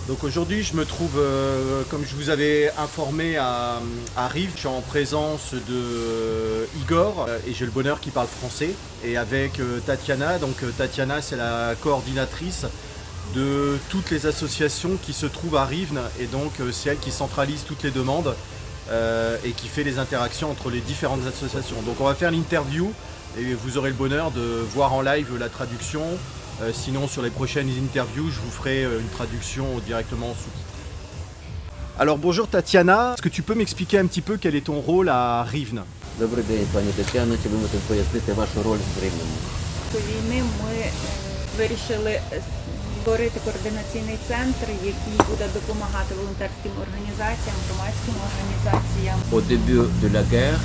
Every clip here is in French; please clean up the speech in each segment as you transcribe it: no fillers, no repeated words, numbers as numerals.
Donc aujourd'hui, je me trouve, comme je vous avais informé, à Rives. Je suis en présence de Igor et j'ai le bonheur qu'il parle français. Et avec Tatiana. Donc Tatiana, c'est la coordinatrice de toutes les associations qui se trouvent à Rives. Et donc c'est elle qui centralise toutes les demandes et qui fait les interactions entre les différentes associations. Donc on va faire l'interview et vous aurez le bonheur de voir en live la traduction. Sinon, sur les prochaines interviews, je vous ferai une traduction directement en sous-titres. Alors bonjour Tatiana, est-ce que tu peux m'expliquer un petit peu quel est ton rôle à Rives? Добрий день, пані Тетяно. Чи ви можете пояснити вашу роль в Рівному? До війни ми вирішили створити координаційний центр, який буде допомагати волонтерським організаціям, громадським організаціям. Au début de la guerre,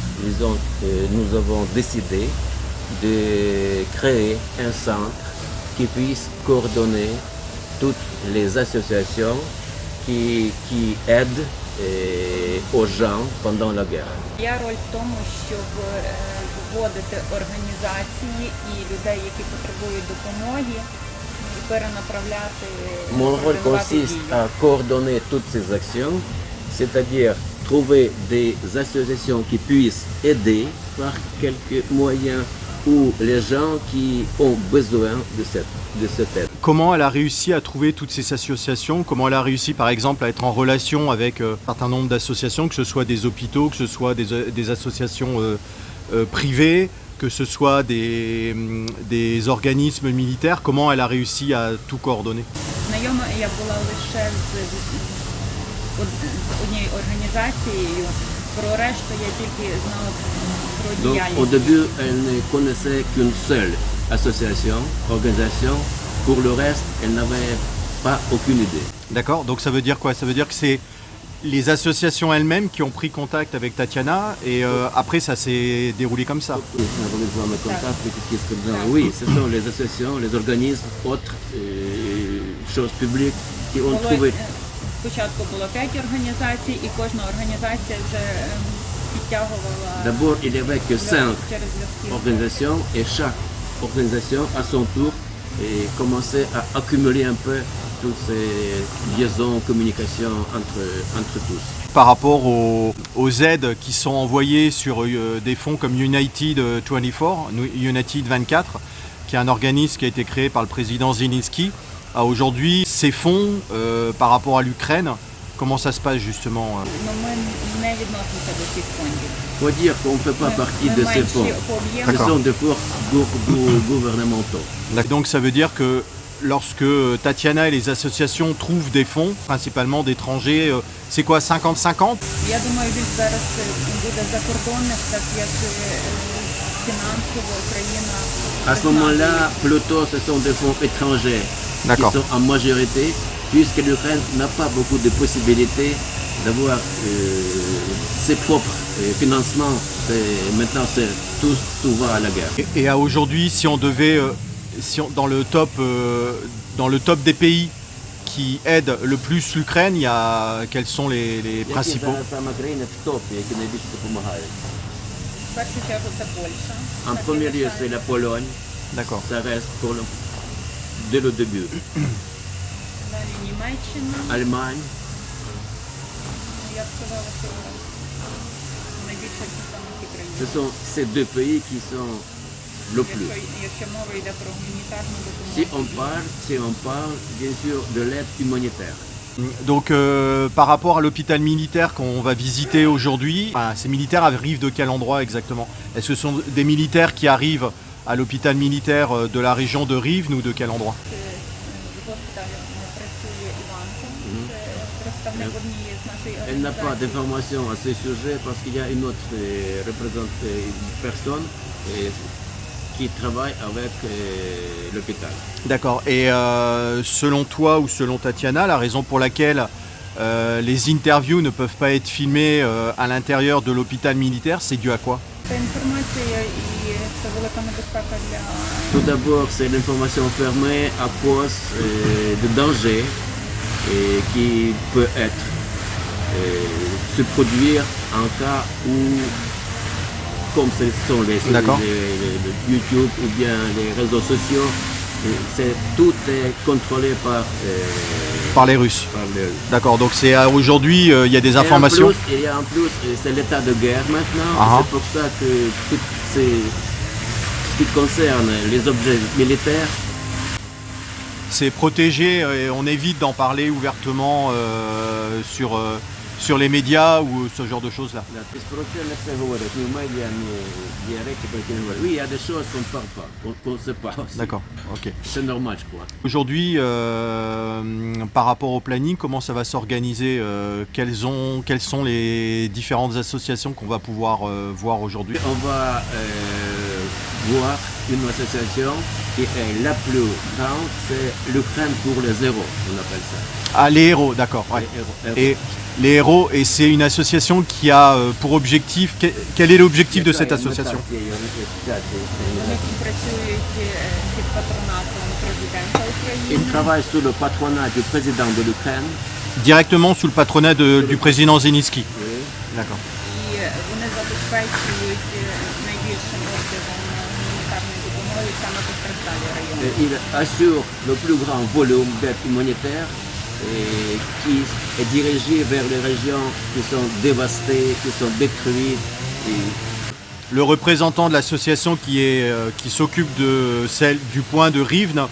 nous avons décidé de créer un centre qui puisse coordonner toutes les associations qui aident aux gens pendant la guerre. Моя роль в тому, щоб зводити організації і людей, які потребують допомоги, і перенаправляти. Mon rôle consiste à coordonner toutes ces actions, c'est-à-dire trouver des associations qui puissent aider par quelques moyens ou les gens qui ont besoin de cette aide. Comment elle a réussi à trouver toutes ces associations? Comment elle a réussi par exemple à être en relation avec un certain nombre d'associations, que ce soit des hôpitaux, que ce soit des associations privées, que ce soit des organismes militaires? Comment elle a réussi à tout coordonner? Знайома я була лише з однією організацією, про решту я тільки знала про Donc діяльність. au début, elle ne connaissait qu'une seule association, organisation. Pour le reste, elle n'avait pas aucune idée. D'accord, donc ça veut dire quoi? Ça veut dire que c'est les associations elles-mêmes qui ont pris contact avec Tatiana et après ça s'est déroulé comme ça. Oui, ce sont les associations, les organismes, autres choses publiques qui ont trouvé. Спочатку було 5 організацій, і кожна організація вже підтягувала. D'abord, il n'y avait que 5 через зв'язки. organisations et chaque organisation, à son tour, commençait à accumuler un peu toutes ces liaisons, communications entre tous. Par rapport aux aides qui sont envoyées sur des fonds comme United 24, qui est un organisme qui a été créé par le président Zelensky, à aujourd'hui, ces fonds par rapport à l'Ukraine, comment ça se passe justement? Ну, ми не відносимося до цих фондів. Il faut dire qu'on ne fait pas partie de ces fonds. Ce D'accord. sont des fonds gouvernementaux. Donc ça veut dire que lorsque Tatiana et les associations trouvent des fonds, principalement d'étrangers, c'est quoi, 50-50? Я думаю, більш зараз буде закордонних, так як фінансово Україна. À ce moment-là, plutôt ce sont des fonds étrangers qui D'accord. sont en majorité, puisque l'Ukraine n'a pas beaucoup de possibilités d'avoir ses propres financements. Maintenant, tout va à la guerre. Et à aujourd'hui, si on devait, dans le top des pays qui aident le plus l'Ukraine, quels sont les principaux? Саме країни в топі, які найбільше допомагають. В першу чергу це Польща. En premier lieu, c'est la Pologne. D'accord. Ça reste dès le début. Далі Німеччина. Allemagne, Я б сказала, що найбільше це саме ці країни. ce sont ces deux pays qui sont le plus. Якщо мова йде про гуманітарну Si допомогу. on parle bien sûr de l'aide humanitaire. Donc par rapport à l'hôpital militaire qu'on va visiter aujourd'hui, ces militaires arrivent de quel endroit exactement? Est-ce que ce sont des militaires qui arrivent à l'hôpital militaire de la région de Rives ou de quel endroit? В госпіталі працює Іванко, це представник однієї з нашої Elle n'a pas організації. d'informations à ce sujet parce qu'il y a une autre personne qui travaille avec l'hôpital. D'accord. Et selon toi ou selon Tatiana, la raison pour laquelle les interviews ne peuvent pas être filmées à l'intérieur de l'hôpital militaire, c'est dû à quoi? Це інформація і це велика небезпека для Tout d'abord, c'est l'information fermée à cause de danger qui peut être se produire en cas où, comme ce sont les YouTube ou bien les réseaux sociaux, tout est contrôlé par Parler russe. parler. D'accord, donc c'est aujourd'hui, il y a des Et informations. en plus, c'est l'état de guerre maintenant. Ah. C'est pour ça que tout ce qui concerne les objets militaires, C'est protégé et on évite d'en parler ouvertement sur les médias ou ce genre de choses-là. не все говорять, ні в медіа, ні директи, про які не говорять. Oui, il y a des choses qu'on ne parle pas, qu'on ne sait pas aussi. D'accord, ok. C'est normal, je crois. Aujourd'hui, par rapport au planning, comment ça va s'organiser quelles sont les différentes associations qu'on va pouvoir voir aujourd'hui? On va voir une association qui est la plus grande, c'est l'Ukraine pour les héros, on appelle ça. Ah, les héros, d'accord. Ouais. Les héros. Et les héros, et c'est une association qui a pour objectif, quel est l'objectif de cette association? Які працюють під патронатом президента Il України. travaille sous le patronat du président de l'Ukraine. Directement sous le patronat du président Zelensky. D'accord. І вони забезпечують найбільшим обсягом гуманітарної допомоги саме постраждалі райони. Il assure le plus grand volume d'aide humanitaire et qui est dirigé vers les régions qui sont dévastées, qui sont détruites. Et Le représentant de l'association qui s'occupe du point de Rivne,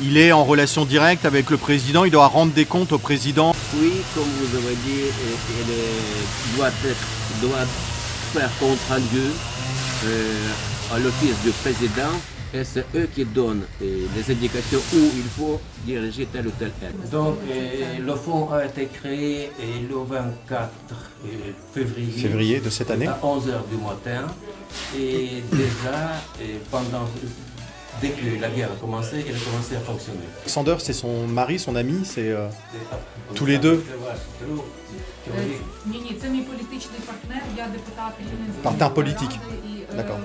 il est en relation directe avec le président, il doit rendre des comptes au président. puis, comme vous avez dit, doit faire compte rendu à l'office du président. Et c'est eux qui donnent les indications où il faut diriger telle ou telle aide. Donc le fonds a été créé le 24 Février de cette année. à 11h du matin. Et déjà, dès que la guerre a commencé, il a commencé à fonctionner. Alexander, c'est son mari, son ami, c'est tous les deux. Ні, це мій політичний партнер, я депутат Рівненської Партнер міської політик. ради, і D'accord.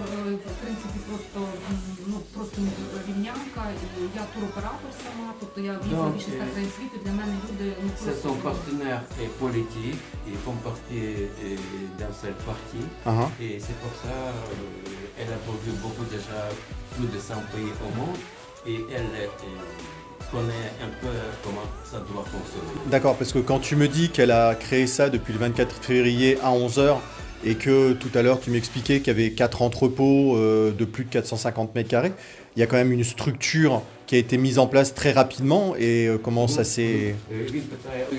в принципі просто рівнянка, і я туроператор сама, тобто я їздила більше 100 країн світу, для мене люди C'est son partenaire politique, ils font partie d'un seul parti. Uh-huh. Et c'est pour ça qu'elle a vu beaucoup déjà, plus de 100 pays au monde. Et elle connaît un peu comment ça doit fonctionner. D'accord, parce que quand tu me dis qu'elle a créé ça depuis le 24 février à 11h et que tout à l'heure tu m'expliquais qu'il y avait 4 entrepôts de plus de 450 mètres carrés, il y a quand même une structure qui a été mise en place très rapidement et comment ça s'est...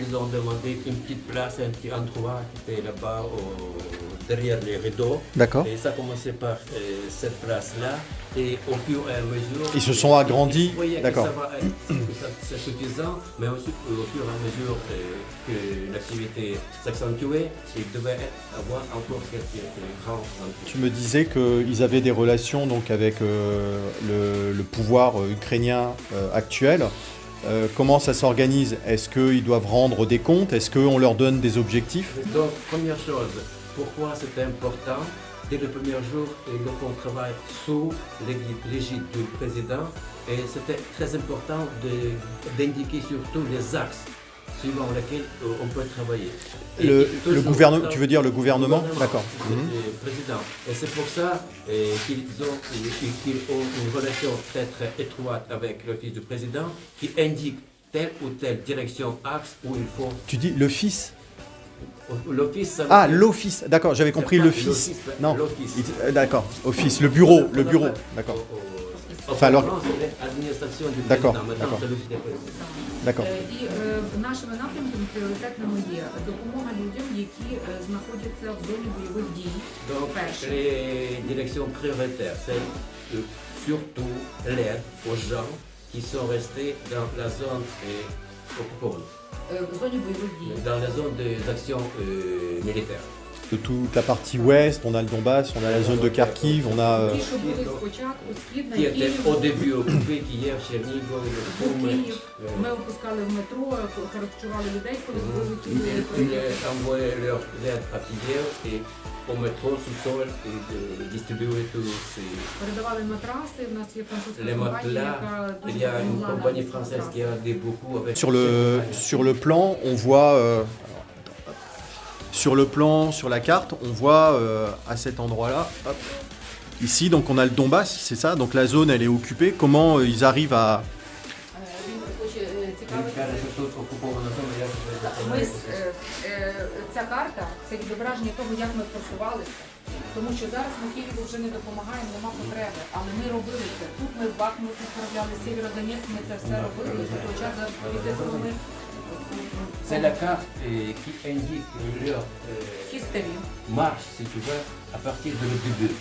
Ils ont demandé une petite place, un petit endroit qui était là-bas derrière les rideaux. D'accord. Et ça a commencé par cette place-là. Et au fur et à mesure... Ils se sont agrandis. Vous voyez que D'accord. c'est suffisant, mais aussi au fur et à mesure que l'activité s'accentuait, il devait avoir encore quelques grands endroits. Tu me disais qu'ils avaient des relations donc, avec le pouvoir ukrainien actuel. Comment ça s'organise? Est-ce qu'ils doivent rendre des comptes? Est-ce qu'on leur donne des objectifs? Donc, première chose, pourquoi c'est important? Dès le premier jour, le fonds travaille sous l'égide du président et c'était très important d'indiquer surtout les axes suivant lesquels on peut travailler. Le gouvernement, tu veux dire le gouvernement? D'accord. Le président. Et c'est pour ça qu'ils ont une relation peut-être étroite avec l'office du président qui indique telle ou telle direction, axe où il faut. Tu dis le fils? L'office, ça veut Ah, dire- l'office, d'accord, j'avais compris le fils. l'office, Non, l'office. d'accord, office, le bureau, d'accord. Enfin, alors- France, c'est l'administration du D'accord, président. Maintenant, d'accord. c'est l'office du président. D'accord. І нашими напрямками пріоритетними є допомога людям, які знаходяться в зоні бойових дій. Donc, Perche. les directions prioritaires, c'est surtout l'aide aux gens qui sont restés dans la zone occupante, В зоні бойових дій. dans la zone des actions militaires. De toute la partie ouest, on a le Donbass, on a la zone de Kharkiv, on a... Ті, що були спочатку, Східна, Qui étaient Київ, au début occupés, Kiev, Chernihiv, Koumy. Київ. Ми опускали в метро, харчували людей, коли Ils були envoyaient leur aide à Kiev et au métro, sous-sol, et distribuaient tous ces... передавали матраси. У нас є французька Les компанія, matelas, яка il дуже y a une допомогла нам compagnie з française qui матрасами. a aidé beaucoup avec... Sur le plan, on voit... sur le plan, sur la carte, on voit à cet endroit-là, hop, ici, donc on a le Donbass, c'est ça, donc la zone elle est occupée. Comment ils arrivent à... Він хоче Він каже, що тут окупована Ця карта це відображення того, як ми просувалися. Тому що зараз ми Києву вже не допомагаємо, нема потреби. Але ми робили це. Тут ми в Бахмут відправляли, Сєвєродонецьк, ми це все робили. І до того часу зараз повідомляємо, ми C'est la carte qui indique leur history. marche, si tu veux, à partir de le début.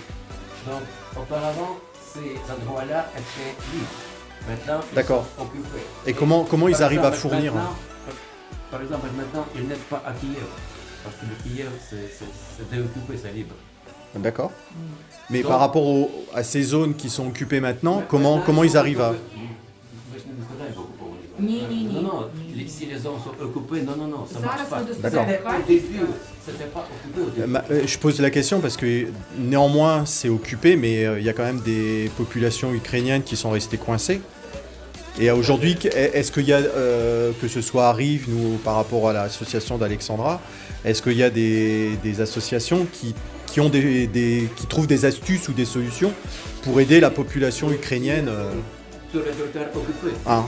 Donc, auparavant, ces endroits-là étaient libres. Maintenant, ils D'accord. sont occupés. Et comment ils Par arrivent à exemple, fournir Par exemple, maintenant, ils n'aident pas à Kiev. Parce que le Kiev, c'est déoccupé, c'est libre. D'accord. Mais par rapport à ces zones qui sont occupées maintenant, comment ils arrivent à... Ні. Non, non, si les zones sont occupées, non, ça marche Зараз pas. ми D'accord. Au début, c'était pas occupé au début. Je pose la question parce que néanmoins c'est occupé, mais il y a quand même des populations ukrainiennes qui sont restées coincées. Et aujourd'hui, est-ce qu'il y a, que ce soit à Rive ou par rapport à l'association d'Alexandra, est-ce qu'il y a des associations qui trouvent des astuces ou des solutions pour aider la population ukrainienne Sur les territoires occupés. hein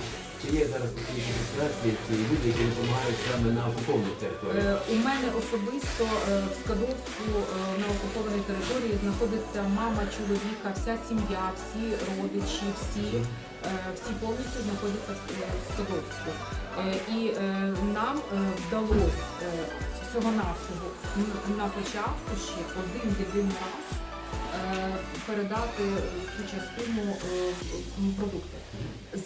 Є зараз такі адміністрації, ці люди, які допомагають саме на окупованій території. У мене особисто в Скадовську на окупованій території знаходиться мама чоловіка, вся сім'я, всі родичі, всі повністю знаходяться в Скадовську. І нам вдалося всього-навсього на початку ще один єдиний раз передати цю частину продуктів.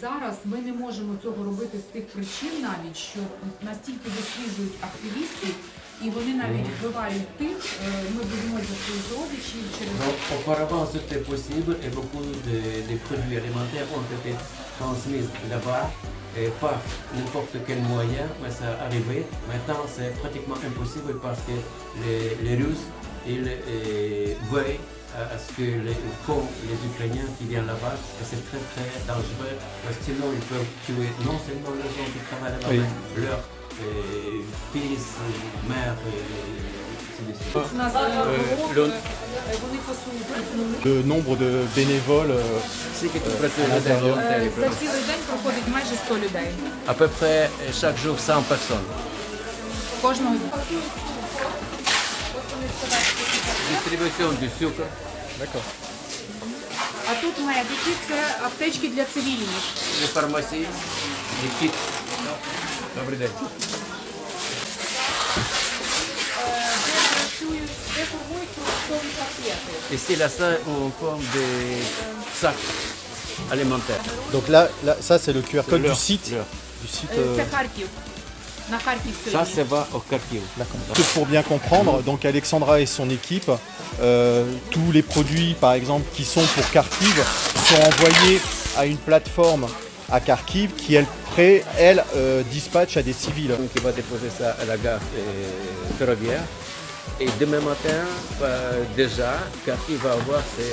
Зараз ми не можемо цього робити з тих причин навіть, що настільки висліджують активістів, і вони навіть вбивають тих, ми боїмося за своїх родичів через... Donc, auparavant, c'était possible et beaucoup de produits alimentaires ont été transmis là-bas et par n'importe quel moyen, mais ça arrivait. Maintenant, c'est pratiquement impossible parce que les Russes, ils veulent à ce que les Ukrainiens qui viennent là-bas, c'est très très dangereux parce que sinon ils peuvent tuer non seulement les gens qui travaillent là-bas, Oui. mais leurs fils, mères, ainsi de suite. У нас вони пасують. Le nombre de bénévoles Скільки тут працює людей волонтерів? За цілий день проходить майже 100 людей. À peu près chaque jour 100 personnes. Кожного дня. Distribution du sucre. D'accord. А тут медики, це аптечки для цивільних. Les pharmacies, les kits. Добрий день. Де працюють, де формують продуктові пакети. Ici, là, ça, on forme des sacs alimentaires. Donc là ça c'est le QR code du Leur- site. leur. Du site Це Харків. На Харків Ça, сьогодні. ça va au Kharkiv. D'accord. Pour bien comprendre, donc Alexandra et son équipe, tous les produits par exemple qui sont pour Kharkiv sont envoyés à une plateforme à Kharkiv qui elle dispatche à des civils. Donc, il va déposer ça à la gare ferroviaire. Et demain matin, déjà, Kharkiv va avoir ses...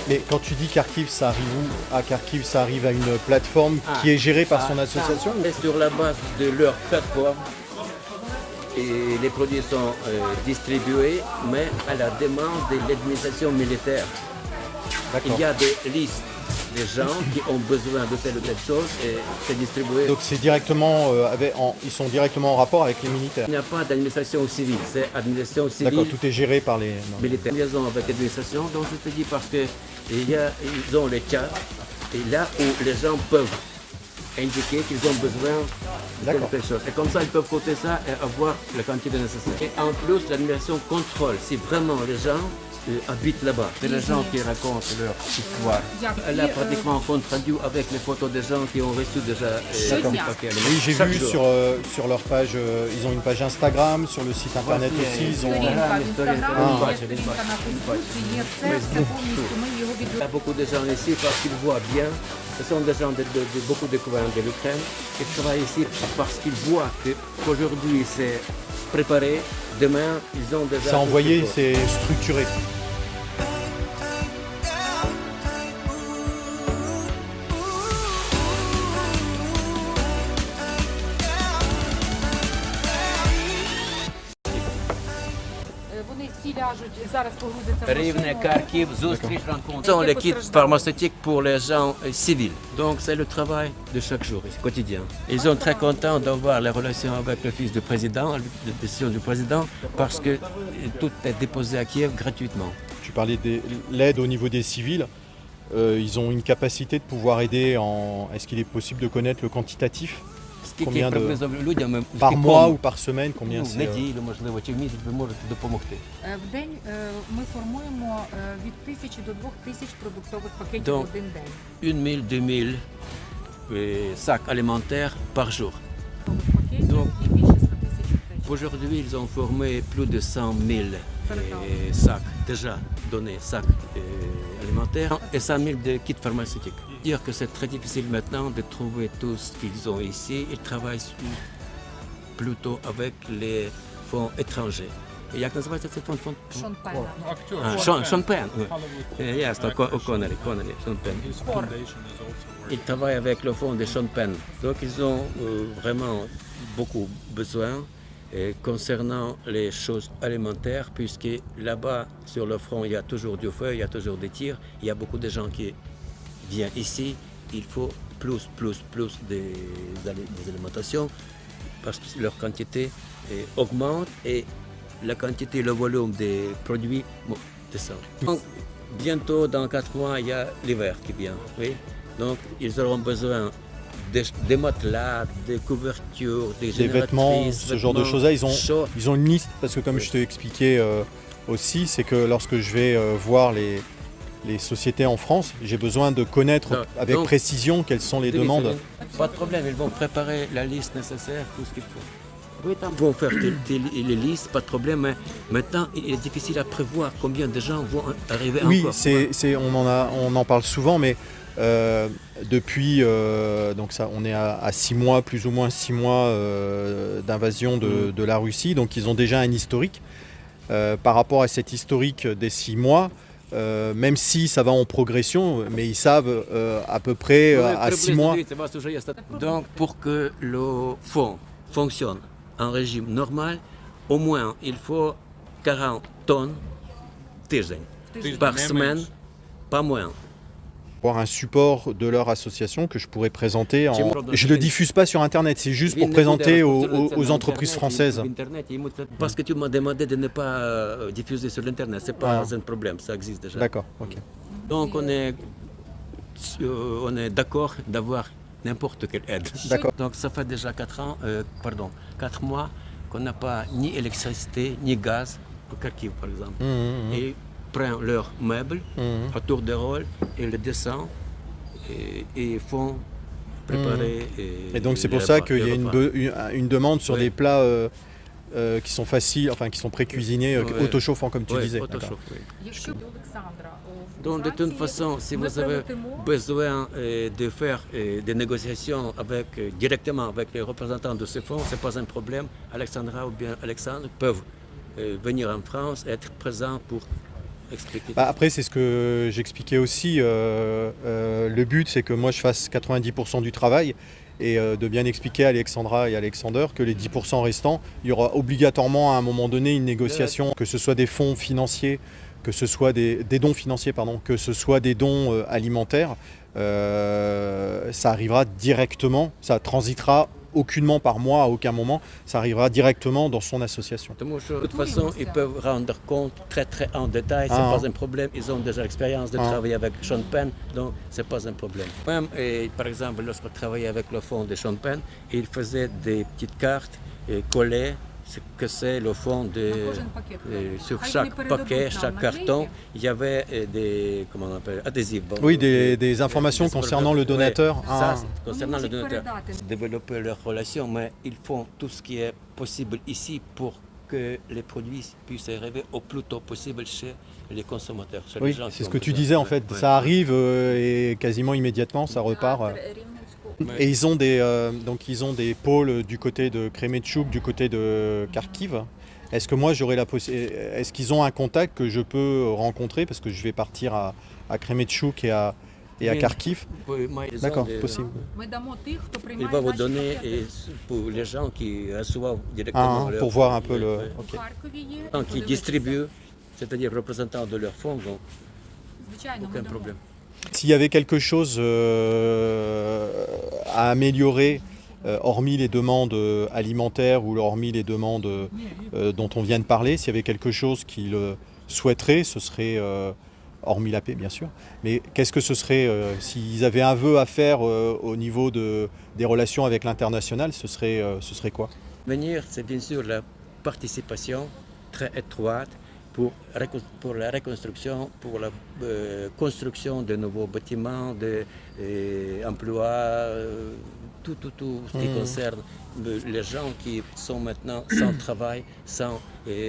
Mais quand tu dis Kharkiv, ça arrive où? À Kharkiv, ça arrive à une plateforme qui est gérée par son association? Et sur la base de leur plateforme, et les produits sont distribués, mais à la demande de l'administration militaire. Il D'accord. y a des listes de gens qui ont besoin de telle ou telle chose et c'est distribué. Donc c'est directement, ils sont directement en rapport avec les militaires. Il n'y a pas d'administration civile, c'est administration D'accord, civile tout est géré par les... non. militaire. Liaison avec l'administration, donc je te dis parce que ils ont les cas et là où les gens peuvent indiquer qu'ils ont besoin de telle ou telle chose. Et comme ça, ils peuvent coter ça et avoir la quantité nécessaire. Et en plus, l'administration contrôle si vraiment les gens habitent là-bas. C'est les gens qui racontent leur histoire. Elle a pratiquement un compte rendu avec les photos des gens qui ont reçu déjà des paquets alimentaires. Oui, j'ai Chaque vu jour. sur leur page, ils ont une page Instagram, sur le site internet aussi, ils ont... Сторінка в інстаграмі, Ah. є сторінка на Фейсбуці, є все повністю. Ми його Il y a відвідуємо. beaucoup de gens ici parce qu'ils voient bien. Ce sont des gens de beaucoup de couvents de l'Ukraine qui travaillent ici parce qu'ils voient qu'aujourd'hui c'est préparé. Demain, ils ont déjà... C'est envoyé, tout ce qu'il c'est structuré. Вони всі всі ляжуть, зараз погрузяться в Rivne, машину. Kharkiv, Zoustrich, rencontre. Ce sont les kits pharmaceutiques pour les gens civils. Donc c'est le travail de chaque jour, quotidien. Ils sont très contents d'avoir les relations avec le fils du président, la décision du président, parce que tout est déposé à Kiev gratuitement. Tu parlais de l'aide au niveau des civils. Ils ont une capacité de pouvoir aider en... Est-ce qu'il est possible de connaître le quantitatif? Combien de... Par mois ou par semaine, combien c'est неділю, можливо, чи в місяць ви можете допомогти. В день ми формуємо від 1000 до 2000 продуктових пакетів в Donc, один день. 1000-2000 sacs alimentaires par jour. Пакетів Donc, і більше 100 тисяч аптечок. Aujourd'hui, ils ont formé plus de 100 000 sacs déjà donnés, sacs alimentaires, et 100 000 de kits pharmaceutiques. Dire que c'est très difficile maintenant de trouver tout ce qu'ils ont ici. Ils travaillent plutôt avec les fonds étrangers. Et як називається цей фонд? Шон Пена. Sean Penn. Ясно, Connery, Sean Penn. Ils travaillent avec le fonds de Sean Penn. Donc ils ont vraiment beaucoup besoin concernant les choses alimentaires, puisque là-bas, sur le front, il y a toujours du feu, il y a toujours des tirs, il y a beaucoup de gens qui viennent ici. Il faut plus des alimentations, parce que leur quantité augmente et la quantité, le volume des produits descend. Donc, bientôt, dans 4 mois, il y a l'hiver qui vient. Oui? Donc, ils auront besoin des matelas, des couvertures, des vêtements, ce genre de choses-là. Ils ont une liste, parce que comme je t'ai expliqué aussi, c'est que lorsque je vais voir les sociétés en France, j'ai besoin de connaître avec précision quelles sont les demandes. Pas de problème, ils vont préparer la liste nécessaire, tout ce qu'il faut. Ils vont faire les listes, pas de problème, mais maintenant il est difficile à prévoir combien de gens vont arriver encore. Oui, on en parle souvent, mais depuis, donc ça, on est à 6 mois, plus ou moins 6 mois d'invasion de la Russie, donc ils ont déjà un historique. Par rapport à cet historique des 6 mois, même si ça va en progression, mais ils savent à peu près à 6 mois. Donc pour que le fonds fonctionne en régime normal, au moins il faut 40 tonnes par semaine, pas moins. Avoir un support de leur association que je pourrais présenter. Je ne le diffuse pas sur Internet, c'est juste pour présenter aux entreprises françaises. Parce que tu m'as demandé de ne pas diffuser sur l'Internet, ce n'est pas un problème, ça existe déjà. D'accord, ok. Donc on est d'accord d'avoir n'importe quelle aide. D'accord. Donc ça fait déjà 4 mois qu'on n'a pas ni électricité ni gaz au Kharkiv par exemple. Et prennent leurs meubles autour des rôles et les descendent et font préparer. Et donc c'est pour ça qu'il y a une demande sur des plats qui sont faciles, enfin qui sont pré-cuisinés, autochauffants comme tu disais. Donc de toute façon, si vous avez besoin de faire des négociations directement avec les représentants de ce fonds, ce n'est pas un problème. Alexandra ou bien Alexandre peuvent venir en France et être présents pour expliquer. Après, c'est ce que j'expliquais aussi. Le but, c'est que moi, je fasse 90% du travail et de bien expliquer à Alexandra et Alexander que les 10% restants, il y aura obligatoirement à un moment donné une négociation, que ce soit des fonds financiers, que ce soit des dons financiers, que ce soit des dons alimentaires. Ça arrivera directement, ça transitera aucunement par mois, à aucun moment, ça arrivera directement dans son association. De toute façon, ils peuvent rendre compte très en détail, ce n'est pas un problème. Ils ont déjà l'expérience de travailler avec Sean Penn, donc ce n'est pas un problème. Même, par exemple, lorsqu'on travaillait avec le fonds de Sean Penn, ils faisaient des petites cartes collées. Ce que c'est le fond sur chaque paquet, chaque carton, il y avait des adhésifs. Oui, des informations concernant le donateur. Ça, concernant le donateur. Développer leurs relations, mais ils font tout ce qui est possible ici pour que les produits puissent arriver au plus tôt possible chez les consommateurs. Oui, c'est ce que tu disais en fait. Ça arrive et quasiment immédiatement, ça repart. Et ils ont des pôles du côté de Kremetchouk, du côté de Kharkiv. Est-ce que moi est-ce qu'ils ont un contact que je peux rencontrer parce que je vais partir à Kremetchouk et à Kharkiv? D'accord, possible. Il va vous donner pour les gens qui reçoivent directement pour voir un peu le. Qui distribuent c'est-à-dire représentants de leur fonds, donc Звичайно, ми aucun дамо. problème. S'il y avait quelque chose à améliorer, hormis les demandes alimentaires ou hormis les demandes dont on vient de parler, s'il y avait quelque chose qu'ils souhaiteraient, ce serait, hormis la paix bien sûr, mais qu'est-ce que ce serait, s'ils avaient un vœu à faire au niveau des relations avec l'international, ce serait quoi? Venir, c'est bien sûr la participation très étroite pour la reconstruction, pour la construction de nouveaux bâtiments, d'emplois, tout ce qui concerne les gens qui sont maintenant sans travail, sans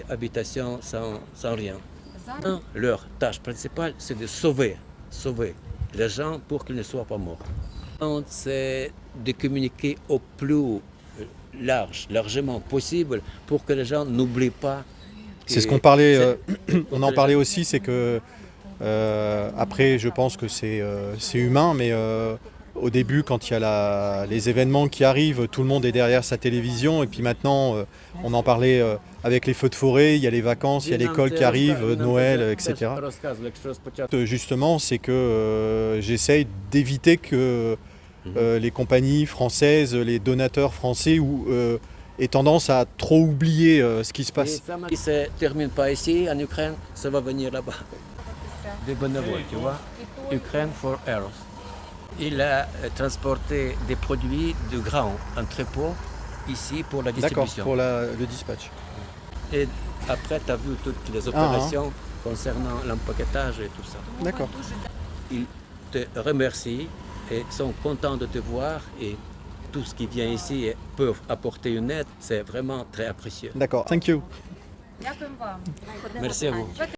habitation, sans rien. Зараз Leur tâche principale, c'est de sauver les gens pour qu'ils ne soient pas morts. C'est de communiquer au plus largement possible pour que les gens n'oublient pas. C'est ce qu'on parlait, on en parlait aussi, c'est que après je pense que c'est humain, mais au début quand il y a les événements qui arrivent, tout le monde est derrière sa télévision et puis maintenant on en parlait avec les feux de forêt, il y a les vacances, il y a l'école qui arrive, Noël, etc. Justement, c'est que j'essaye d'éviter que les compagnies françaises, les donateurs français aient tendance à trop oublier ce qui se passe. Si ça ne se termine pas ici, en Ukraine, ça va venir là-bas. Des bénévoles, tu vois. Ukraine for Eros. Il a transporté des produits de grands entrepôts ici pour la D'accord, distribution. pour le dispatch. Et après, tu as vu toutes les opérations concernant l'empaquetage et tout ça. D'accord. Ils te remercient et sont contents de te voir et tout ce qui vient ici et peuvent apporter une aide, c'est vraiment très apprécieux. D'accord, thank you. дякуємо вам. Merci à vous.